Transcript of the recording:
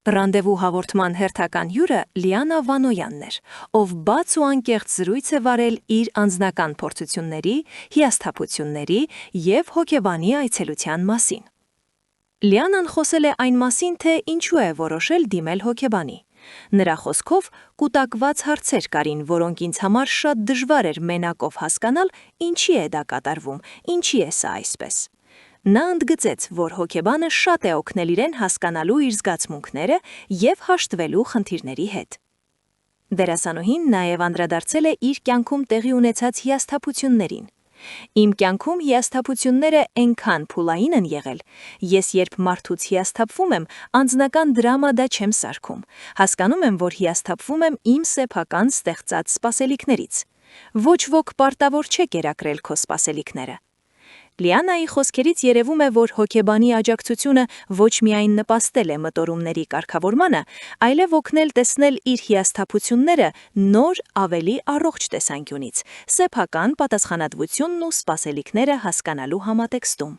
Ռանդևու հաղորդման հերթական հյուրը Լիանա Վանոյանն էր, ով բաց ու անկեղծ զրույց է վարել իր անձնական փորձությունների, հիասթափությունների և հոգեբանի այցելության մասին։ Լիանան խոսել է այն մասին, թե ինչու է որոշել դիմել հոգեբանի։ Նրա խոսքով կուտակված հարցեր կային, որոնք ինձ համար շատ դժվար էր մենակով հասկանալ, ինչի է դա կատարվում, ինչի է սա այսպես։ Նա ընդգծեց, որ հոգեբանը շատ է օգնել իրեն հասկանալու իր զգացմունքները և հաշտվելու խնդիրների հետ։ Դերասանուհին նաև անդրադարձել է իր կյանքում տեղի ունեցած հիասթափություններին։ Իմ կյանքում հիասթափությունները այնքան փուլային են եղել, ես երբ մարդուց հիասթափվում եմ, անձնական դրամա դա չեմ սարքում, հասկանում եմ, որ հիասթափվում եմ իմ սեփական ստեղծած սպասելիքներից։ Ոչ ոք պարտավոր չէ կերակրել քո սպասելիքները։ Լիանայի խոսքերից երևում է, որ հոգեբանի աջակցությունը ոչ միայն նպաստել է մտորումների կարգավորմանը, այլև օգնել տեսնել իր հիասթափությունները նոր, ավելի առողջ տեսանկյունից, սեփական պատասխանատվությունն ու սպասելիքները հասկանալու համատեքստում։